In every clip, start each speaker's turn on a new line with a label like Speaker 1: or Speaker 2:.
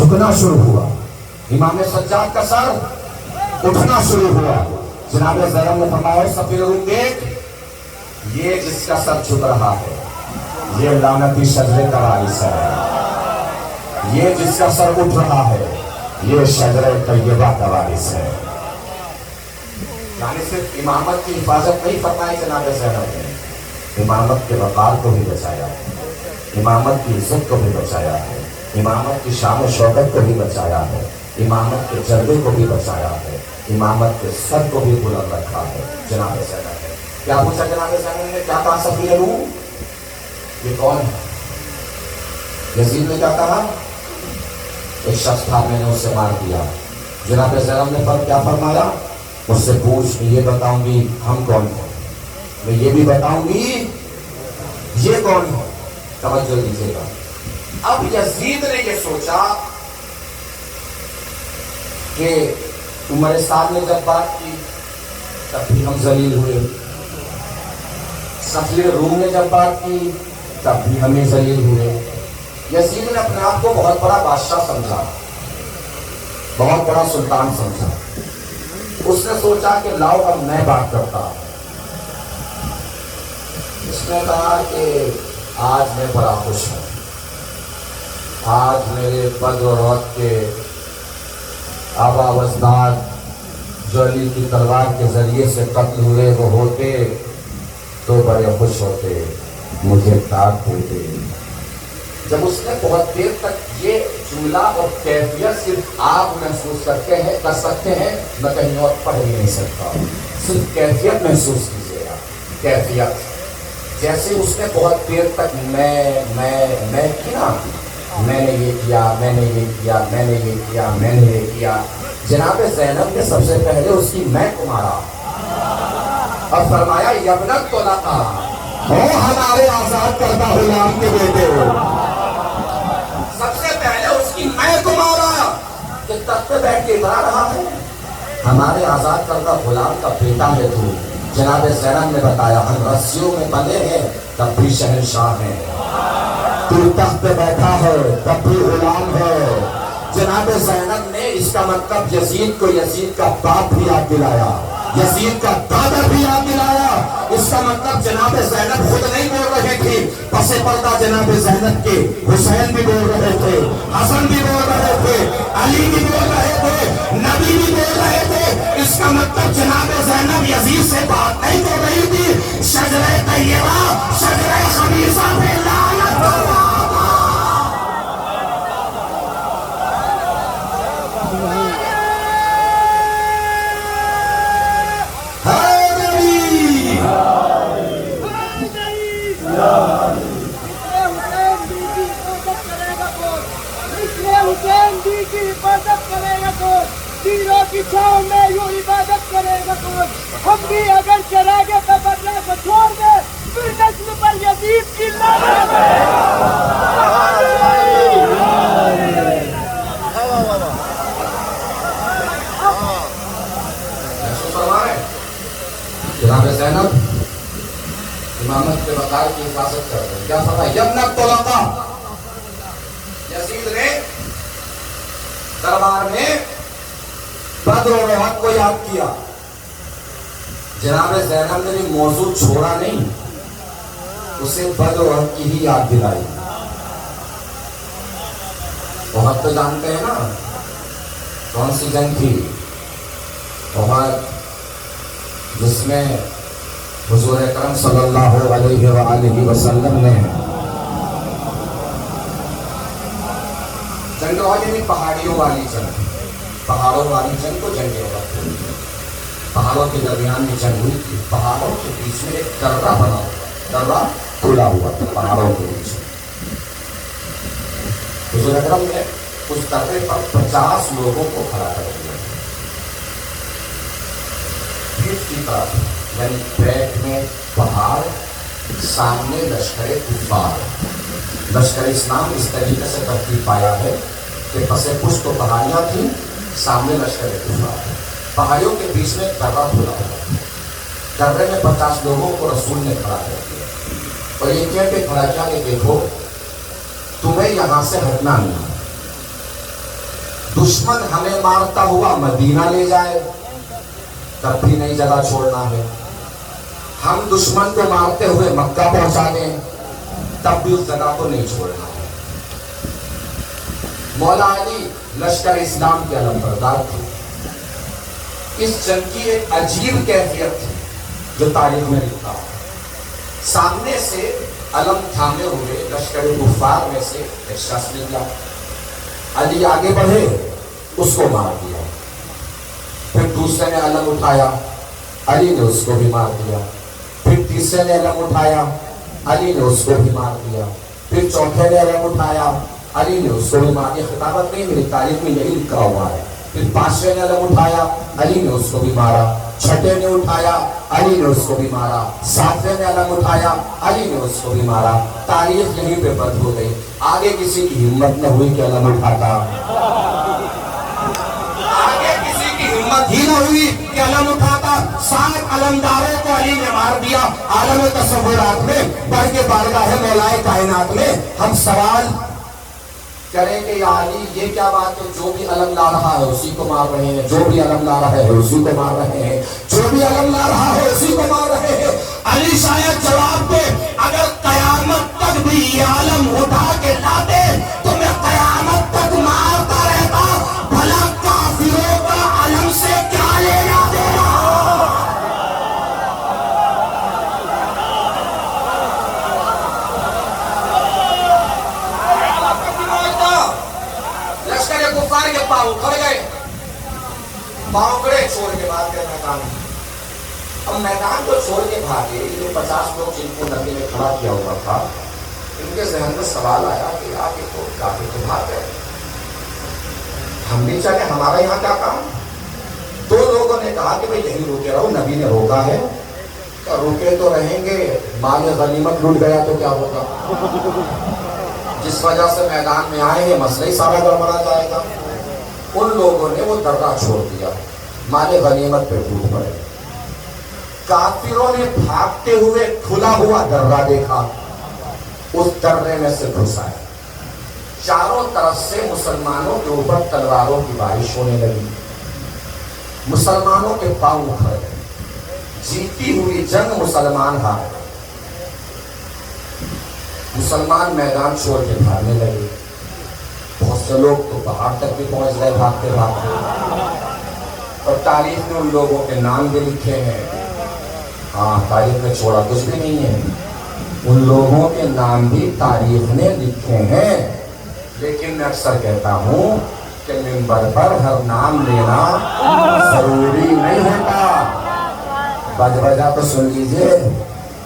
Speaker 1: جھکنا شروع ہوا، امام سجاد کا سر اٹھنا شروع ہوا۔ جناب زینب نے فرمایا سفیر روم دیکھ، یہ جس کا سر جھک رہا ہے یہ لعنتی شجرے کا وارث ہے، یہ جس کا سر اٹھ رہا ہے یہ شجرہ طیبہ کا وارث ہے۔ یعنی صرف امامت کی حفاظت نہیں فرمائی جناب زینب نے، امامت کے وقار کو بھی بچایا ہے، امامت کی عزت کو بھی بچایا ہے، امامت کی شان و شوکت کو بھی بچایا ہے، امامت کے جلوے کو بھی بچایا ہے، امامت کے سر کو بھی بلند رکھا ہے جناب زینب نے۔ کیا پوچھا جناب زینب نے؟ کیا کہا سفیر روم؟ یہ کون ہے؟ یزید نے کیا کہا؟ ایک شخص تھا، میں نے اسے مار دیا۔ جناب زینب نے کیا فرمایا؟ مجھ سے پوچھ، میں یہ بتاؤں گی ہم کون ہیں، میں یہ بھی بتاؤں گی یہ کون ہے۔ توجہ دیجیے گا۔ اب یزید نے یہ سوچا کہ تمہارے سامنے جب بات کی تب بھی ہم ذلیل ہوئے، سفیر روم نے جب بات کی تب بھی ہمیں ذلیل ہوئے۔ یزید نے اپنے آپ کو بہت بڑا بادشاہ سمجھا، بہت بڑا سلطان سمجھا۔ اس نے سوچا کہ لاؤ اب میں بات کرتا ہوں۔ اس نے کہا کہ آج میں بڑا خوش ہوں، آج میرے بدر و عہد کے آبا و اجداد جو علی کی تلوار کے ذریعے سے قتل ہوئے وہ ہوتے تو بڑے خوش ہوتے، مجھے داد دیتے۔ جب اس نے بہت دیر تک یہ جملہ اور کیفیت صرف آپ محسوس کر سکتے ہیں، میں کہیں اور پڑھ بھی نہیں سکتا، صرف کیفیت محسوس کیجیے گا، کیفیت۔ جیسے اس نے بہت دیر تک میں کی نا، میں نے یہ کیا، میں نے یہ کیا، میں نے یہ کیا، میں نے یہ کیا۔ جناب زینب نے سب سے پہلے اس کی میں کو مارا اور فرمایا یبنت طلقہ، ہو ہمارے آزاد کردہ غلام کے بیٹے ہو۔ سب سے پہلے اس کی میں کو مارا کہ تخت پہ بیٹھ کے بتا رہا ہے ہمارے آزاد کردہ غلام کا بیٹا ہے تو۔ جناب زینب نے بتایا ہم رسیوں میں بندھے ہیں تب بھی شہنشاہ ہیں، تو تخت پہ بیٹھا ہے تب بھی غلام ہے۔ جناب زینب نے اس کا مطلب یزید کو یزید کا باپ بھی یاد دلایا، یزید کا دادا بھی یاد دلایا۔ اس کا مطلب جناب زینب خود نہیں بول رہے تھے، پس پردہ جناب زینب کے حسین بھی بول رہے تھے، حسن بھی بول رہے تھے، علی بھی بول رہے تھے، نبی بھی بول رہے تھے۔ اس کا مطلب جناب زینب یزید سے بات نہیں کر رہی تھی، شجرہ طیبہ، شجرہ خبیثہ پہ لعنت اللہ۔
Speaker 2: تیروں کی چھاؤں میں یوں عبادت کرے گا کون؟ ہم بھی اگر چراغے کا بدلہ کو چھوڑ دے پھر نسل پر یزید کی لعنت ہے۔
Speaker 1: جناب زینب امامت کے وقار کی حفاظت کر رہے ہیں۔ کیا فرمایا؟ یبنت طلقہ، یزید نے دربار میں بدر و احد کو یاد کیا۔ جناب زینب نے بھی موضوع چھوڑا نہیں، اسے بدر و احد کی ہی یاد دلائی۔ احد تو جانتے ہیں نا کون سی جنگ تھی؟ احد جس میں حضور اکرم صلی اللہ علیہ وآلہ وسلم نے جنگ والی پہاڑیوں والی جنگ، پہاڑوں والی جنگ کو جنگ احد، پہاڑوں کے درمیان میں جنگ ہوئی تھی، پہاڑوں کے بیچ میں ایک درہ بنا ہوا، درہ کھلا ہوا تھا پہاڑوں کے بیچ میں۔ حضور اکرم نے اس درے پر 50 لوگوں کو کھڑا کر دیا، پیٹھ کی طرف یعنی بیک میں پہاڑ، سامنے لشکر کفار۔ لشکر اسلام اس طریقے سے ترتیب پایا ہے کہ پس پشت تو پہاڑیاں تھیں، سامنے لشکر کفار، پہاڑیوں کے بیچ میں درہ کھلا ہوا، درے میں 50 لوگوں کو رسول نے کھڑا کر دیا اور یہ کہہ کے کھڑا کیا کہ دیکھو تمہیں یہاں سے ہٹنا نہیں، دشمن ہمیں مارتا ہوا مدینہ لے جائے تب بھی نہیں جگہ چھوڑنا ہے. ہم دشمن کو مارتے ہوئے مکہ پہنچا دیں تب بھی اس جگہ کو نہیں چھوڑنا ہے. مولا علی لشکر اسلام کے علم بردار تھے. اس جنگ کی ایک عجیب کیفیت تھی جو تاریخ میں لکھا ہے. سامنے سے علم تھامے ہوئے لشکر کفار میں سے ایک شخص نکلا. علی آگے بڑھے, اس کو مار دیا. پھر دوسرے نے علم اٹھایا, علی نے اس کو بھی مار دیا. پھر تیسرے نے علم اٹھایا, علی نے اس کو بھی مار دیا. پھر چوتھے نے علم اٹھایا, علی نے اس کو بھی مار دیا. خطابت نہیں, میری تاریخ میں یہی لکھا ہوا ہے. پھر پانچویں نے علم اٹھایا, علی نے اس کو بھی مارا. چھٹے نے اٹھایا, علی نے اس کو بھی مارا. ساتویں نے علم اٹھایا, علی نے اس کو بھی مارا. تاریخ یہیں پہ بند ہو گئی. آگے کسی کی ہمت نہ ہوئی کہ علم اٹھاتا. آگے کسی کی ہمت ہی نہ ہوئی کہ علم اٹھاتا. 7 علمداروں کو علی نے مار دیا. عالم تصورات میں بڑھ کے بارگاہ مولائے کائنات میں ہم سوال کریں کہ یا علی یہ کیا بات ہے؟ جو بھی علم لا رہا ہے اسی کو مار رہے ہیں, جو بھی علم لا رہا ہے اسی کو مار رہے ہیں, جو بھی علم لا رہا ہے اسی کو مار رہے ہیں. علی شاید جواب دے, اگر قیامت تک بھی یہ علم اٹھا کے لاتے تو میں قیامت تک مارتا رہتا. بھلا کافروں کا علم سے کیا لینا دینا. کفار کے پاؤں کھڑ گئے, پاؤں کھڑے, چھوڑ کے بھاگ گئے میدان. اب میدان کو چھوڑ کے بھاگے. یہ 50 لوگ جن کو نبی نے کھڑا کیا ہوا تھا, ان کے ذہن میں سوال آیا کہ یار یہ تو کافی تو بھاگ گئے, ہم بھی چلے, ہمارا یہاں کیا کام. 2 لوگوں نے کہا کہ بھئی یہیں روکے رہو, نبی نے روکا ہے. روکے تو رہیں گے, مال غنیمت لوٹ گیا تو کیا ہوگا. جس وجہ سے میدان میں آئے ہیں مسئلہ ہی سارا گڑبڑا جائے گا. ان لوگوں نے وہ درہ چھوڑ دیا, مال غنیمت پہ ٹوٹ پڑے. کافروں نے بھاگتے ہوئے کھلا ہوا درہ دیکھا, اس درے میں سے گھس آئے. چاروں طرف سے مسلمانوں کے اوپر تلواروں کی بارش ہونے لگی. مسلمانوں کے پاؤں اکھڑ گئے. جیتی ہوئی جنگ مسلمان ہار گئے. مسلمان میدان چھوڑ کے بھاگنے لگے. بہت سے لوگ تو پہاڑ تک بھی پہنچ گئے بھاگتے بھاگتے. اور تاریخ میں ان لوگوں کے نام بھی لکھے ہیں. ہاں, تاریخ میں چھوڑا کچھ بھی نہیں ہے. ان لوگوں کے نام بھی تاریخ نے لکھے ہیں. لیکن میں اکثر کہتا ہوں کہ منبر پر ہر نام لینا ضروری نہیں ہوتا. بج بجا تو سن لیجئے,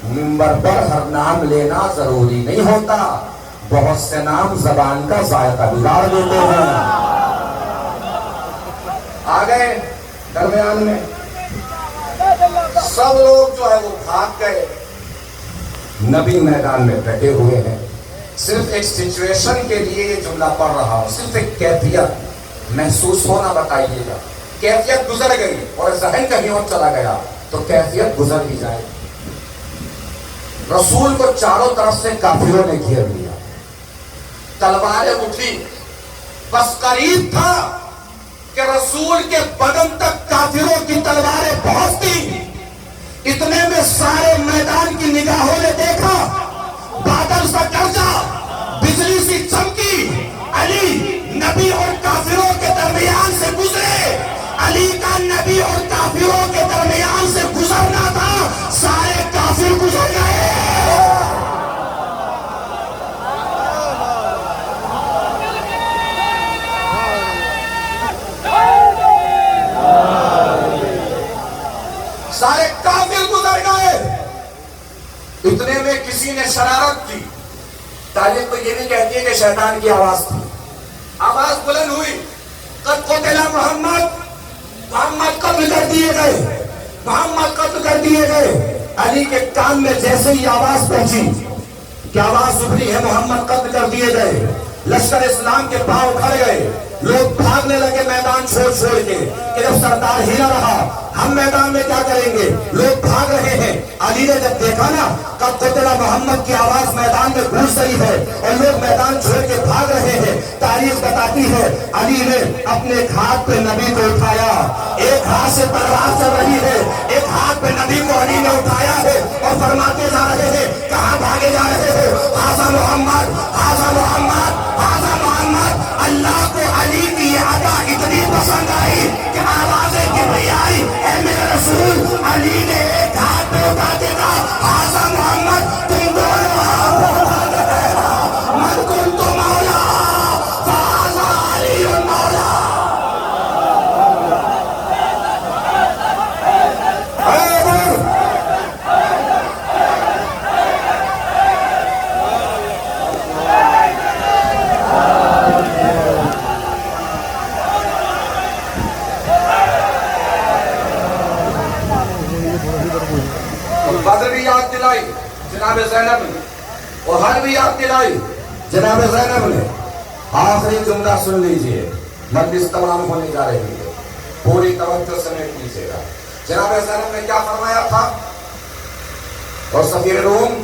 Speaker 1: منبر پر ہر نام لینا ضروری نہیں ہوتا. بہت سے نام زبان کا ذائقہ بگاڑ دیتے ہیں. آ گئے درمیان میں, سب لوگ جو ہے وہ بھاگ گئے. نبی میدان میں ڈٹے ہوئے ہیں. صرف ایک سچویشن کے لیے یہ جملہ پڑھ رہا ہوں, صرف ایک کیفیت محسوس ہونا بتائیے گا. کیفیت گزر گئی اور ذہن کہیں اور چلا گیا تو کیفیت گزر ہی جائے. رسول کو چاروں طرف سے کافروں نے گھیر لیا. تلواریں اٹھی, بس قریب تھا کہ رسول کے بدن تک کافروں کی تلواریں پہنچتی. اتنے میں سارے میدان کی نگاہوں نے دیکھا, بادل سا گرجا, بجلی سی چمکی. علی نبی اور کافروں کے درمیان سے گزرے. علی کا نبی اور کافروں کے درمیان سے گزرنا تھا, سارے کافر گزر گئے. سارے کافر گزر گئے. اتنے میں کسی نے شرارت کی. تاریخ تو یہ بھی کہتی ہے کہ شیطان کی آواز تھی. آواز بلند ہوئی, قد قتل محمد, محمد قتل کر دیے گئے, محمد قتل کر دیے گئے. علی کے کان میں جیسے ہی آواز پہنچی کہ آواز ابھری ہے محمد قتل کر دیے گئے, لشکر اسلام کے پاؤں کھڑ گئے، لوگ بھاگنے لگے میدان چھوڑ چھوڑ کے کہ جب سردار ہی نہ رہا ہم میدان میں کیا کریں گے، لوگ بھاگ رہے ہیں۔ علی نے جب دیکھا نا قد قتل محمد کی آواز میدان میں گونج رہی ہے اور لوگ میدان چھوڑ کے بھاگ رہے ہیں، تاریخ بتاتی ہے علی نے اپنے ہاتھ پہ نبی کو اٹھایا، ایک ہاتھ سے تلوار چل رہی ہے، ایک ہاتھ پہ نبی کو علی نے اٹھایا ہے اور فرماتے جا رہے ہیں، کہاں بھاگے جا رہے ہیں، ھذا محمد، ھذا محمد، ھذا محمد۔ اللہ کو علی کی یہ ادا اتنی پسند آئی کہ آوازیں کبریائی، اے میرے رسول۔ علی نے ایک ہاتھ پہ اٹھا کے کہا، ھذا محمد، تم دونوں من کنت مولا فھذا علی مولا۔ بدر بھی یاد دلائی جناب زینب نے، احد بھی یاد دلائی جناب زینب نے۔ آخری جملہ سن لیجئے، مجلس تمام ہونے جا رہی ہے، پوری توجہ سمیٹ لیجئے گا۔ جناب زینب نے کیا فرمایا تھا؟ اور سفیر روم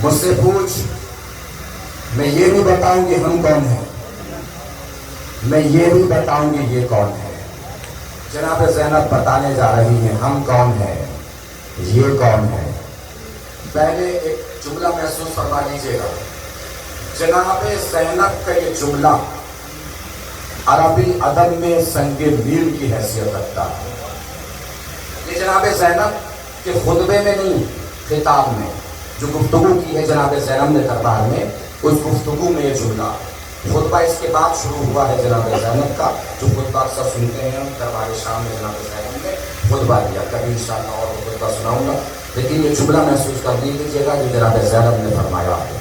Speaker 1: مجھ سے پوچھ، میں یہ بھی بتاؤں گی ہم کون ہیں، میں یہ بھی بتاؤں گی یہ کون ہے۔ جناب زینب بتانے جا رہی ہیں ہم کون ہیں، یہ کون ہے۔ پہلے ایک جملہ محسوس فرما لیجیے گا، جناب زینب کا یہ جملہ عربی ادب میں سنگ میل کی حیثیت رکھتا ہے۔ یہ جناب زینب کے خطبے میں نہیں، خطاب میں جو گفتگو کی ہے جناب زینب نے دربار میں، اس گفتگو میں یہ جملہ، خطبہ اس کے بعد شروع ہوا ہے جناب زینب کا، جو خطبہ اکثر سنتے ہیں دربار شام میں جناب زینب نے خطبہ دیا، کبھی انشاءاللہ اور وہ خطبہ سناؤں گا، لیکن یہ جملہ محسوس کر لیجیے گا جو جناب زینب نے فرمایا ہے۔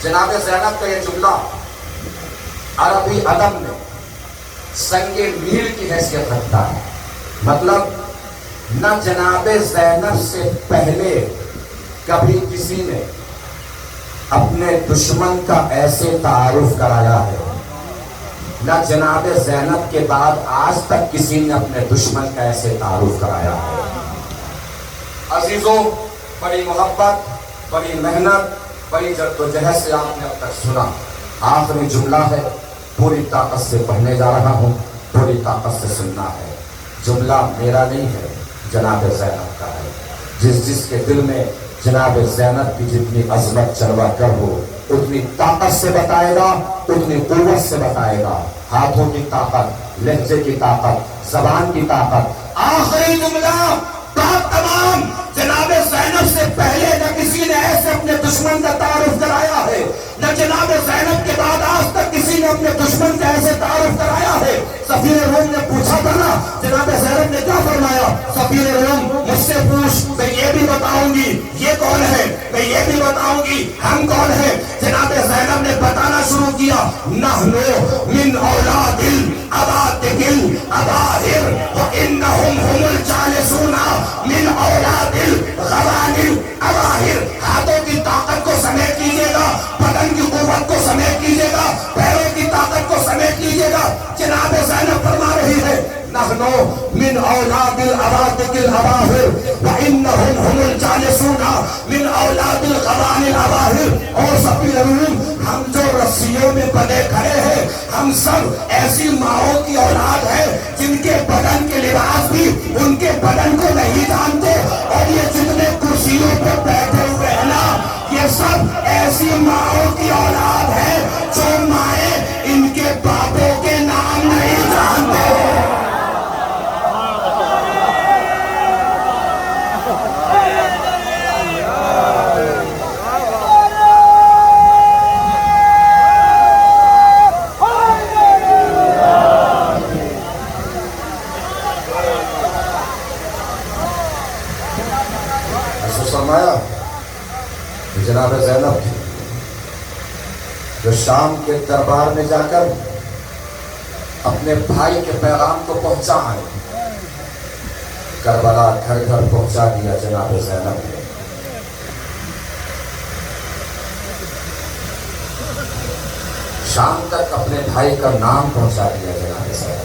Speaker 1: جناب زینب کا یہ جملہ عربی ادب میں سنگ میل کی حیثیت رکھتا ہے، مطلب نہ جناب زینب سے پہلے کبھی کسی نے اپنے دشمن کا ایسے تعارف کرایا ہے، نہ جناب زینب کے بعد آج تک کسی نے اپنے دشمن کا ایسے تعارف کرایا ہے۔ عزیزوں، بڑی محبت، بڑی محنت، بڑی جدوجہد سے آپ نے اب تک سنا، آخری جملہ ہے، پوری طاقت سے پڑھنے جا رہا ہوں، پوری طاقت سے سننا ہے۔ جملہ میرا نہیں ہے، جناب زینب کا ہے۔ جس کے دل میں جناب زینب کی جتنی عظمت جلوہ گر ہو، اتنی طاقت سے بتائے گا، اتنی قوت سے بتائے گا، ہاتھوں کی طاقت، لہجے کی طاقت، زبان کی طاقت۔ آخری جملہ بات تمام، جناب زینب سے پہلے نہ کسی نے ایسے اپنے دشمن کا تعارف کرایا ہے، نہ جناب زینب کے بعد آج تک کسی نے اپنے دشمن کا ایسے تعارف کرایا ہے۔ سفیر روم نے پوچھا تھا نا جناب زینب نے کیا فرمایا؟ سفیر روم مجھ سے پوچھ، میں یہ بھی بتاؤں گی یہ کون ہے، میں یہ بھی بتاؤں گی ہم کون ہیں۔ جناب زینب نے بتانا شروع کیا، نحنو من اولاد الاباطق الاباہر وانہم هم الجالسون من اولاد الغوان الاباہر۔ ہاتھوں کی طاقت کو سمیٹ لیجیے گا، بدن کی قوت کو سمیٹ لیجیے گا، پیروں کی طاقت کو سمیٹ لیجیے گا۔ جناب زینب فرما رہی ہے، نحنو من اولاد الاباطق الاباہر وانہم هم الجالسون من اولاد الغوان الاباہر۔ اور سفیر روم، ہم جو رسیوں میں بندھے کھڑے ہیں، ہم سب ایسی ماؤں کی اولاد ہیں جن کے بدن کے لباس بھی ان کے بدن کو نہیں جانتے، اور یہ جتنے کرسیوں پہ بیٹھے ہوئے ہیں نا، یہ سب ایسی ماؤں کی اولاد ہیں جو مائیں ان کے باپوں کے نام نہیں جانتے۔ جناب زینب تھی جو شام کے دربار میں جا کر اپنے بھائی کے پیغام کو پہنچا ہے، کربلا گھر گھر پہنچا دیا جناب زینب نے۔ شام تک اپنے بھائی کا نام پہنچا دیا جناب صاحب.